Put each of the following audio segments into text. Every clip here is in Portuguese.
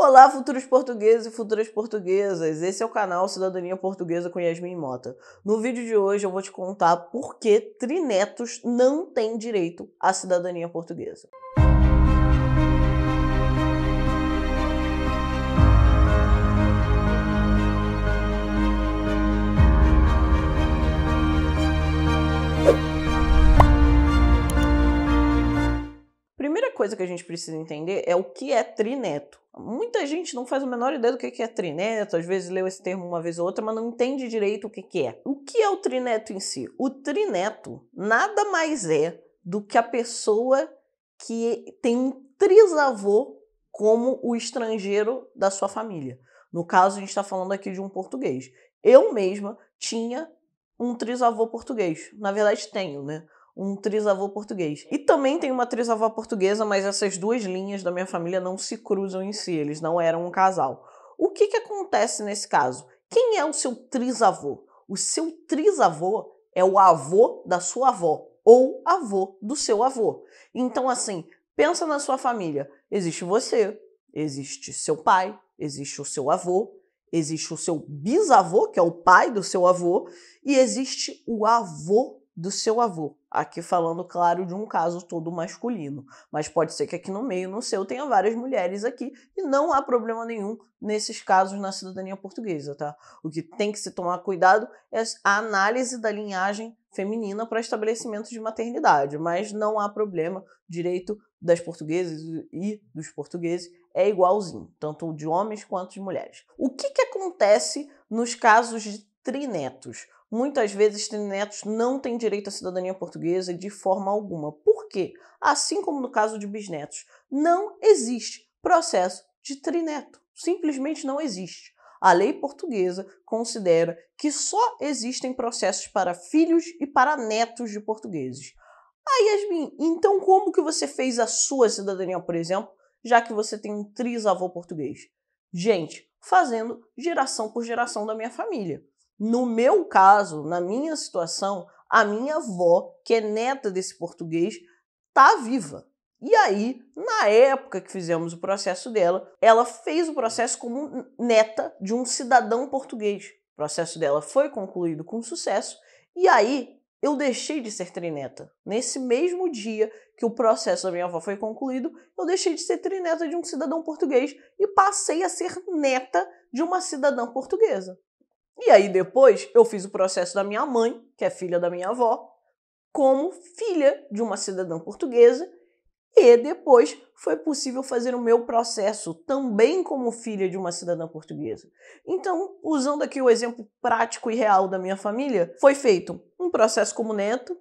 Olá, futuros portugueses e futuras portuguesas. Esse é o canal Cidadania Portuguesa com Yasmin Mota. No vídeo de hoje eu vou te contar por que trinetos não têm direito à cidadania portuguesa. Primeira coisa que a gente precisa entender é o que é trineto. Muita gente não faz a menor ideia do que é trineto, às vezes leu esse termo uma vez ou outra, mas não entende direito o que é. O que é o trineto em si? O trineto nada mais é do que a pessoa que tem um trisavô como o estrangeiro da sua família. No caso, a gente está falando aqui de um português. Eu mesma tinha um trisavô português. Na verdade, tenho, né? Um trisavô português. E também tem uma trisavó portuguesa, mas essas duas linhas da minha família não se cruzam em si, eles não eram um casal. O que acontece nesse caso? Quem é o seu trisavô? O seu trisavô é o avô da sua avó, ou avô do seu avô. Então, assim, pensa na sua família. Existe você, existe seu pai, existe o seu avô, existe o seu bisavô, que é o pai do seu avô, e existe o avô do seu avô. Aqui falando, claro, de um caso todo masculino. Mas pode ser que aqui no meio, no seu, tenha várias mulheres aqui e não há problema nenhum nesses casos na cidadania portuguesa, tá? O que tem que se tomar cuidado é a análise da linhagem feminina para estabelecimento de maternidade, mas não há problema. O direito das portuguesas e dos portugueses é igualzinho, tanto de homens quanto de mulheres. O que acontece nos casos de trinetos? Muitas vezes, trinetos não têm direito à cidadania portuguesa de forma alguma. Por quê? Assim como no caso de bisnetos, não existe processo de trineto. Simplesmente não existe. A lei portuguesa considera que só existem processos para filhos e para netos de portugueses. Yasmin, então como que você fez a sua cidadania, por exemplo, já que você tem um trisavô português? Gente, fazendo geração por geração da minha família. No meu caso, na minha situação, a minha avó, que é neta desse português, tá viva. E aí, na época que fizemos o processo dela, ela fez o processo como neta de um cidadão português. O processo dela foi concluído com sucesso e aí eu deixei de ser trineta. Nesse mesmo dia que o processo da minha avó foi concluído, eu deixei de ser trineta de um cidadão português e passei a ser neta de uma cidadã portuguesa. E aí depois eu fiz o processo da minha mãe, que é filha da minha avó, como filha de uma cidadã portuguesa, e depois foi possível fazer o meu processo também como filha de uma cidadã portuguesa. Então, usando aqui o exemplo prático e real da minha família, foi feito um processo como neto,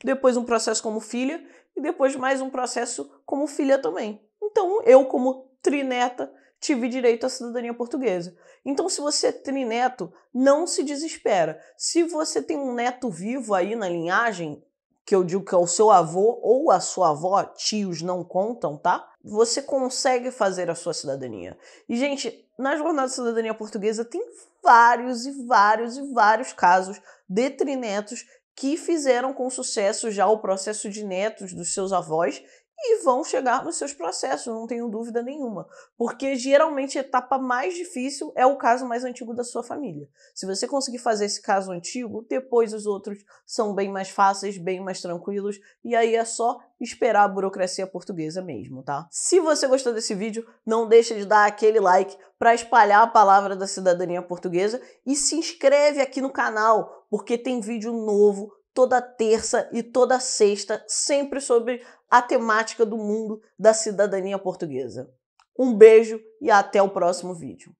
depois um processo como filha e depois mais um processo como filha também. Então, eu como trineta tive direito à cidadania portuguesa. Então, se você é trineto, não se desespera. Se você tem um neto vivo aí na linhagem, que eu digo que é o seu avô ou a sua avó, tios não contam, tá? Você consegue fazer a sua cidadania. E, gente, na jornada de cidadania portuguesa tem vários casos de trinetos que fizeram com sucesso já o processo de netos dos seus avós e vão chegar nos seus processos, não tenho dúvida nenhuma. Porque geralmente a etapa mais difícil é o caso mais antigo da sua família. Se você conseguir fazer esse caso antigo, depois os outros são bem mais fáceis, bem mais tranquilos, e aí é só esperar a burocracia portuguesa mesmo, tá? Se você gostou desse vídeo, não deixa de dar aquele like para espalhar a palavra da cidadania portuguesa e se inscreve aqui no canal, porque tem vídeo novo toda terça e toda sexta, sempre sobre a temática do mundo da cidadania portuguesa. Um beijo e até o próximo vídeo.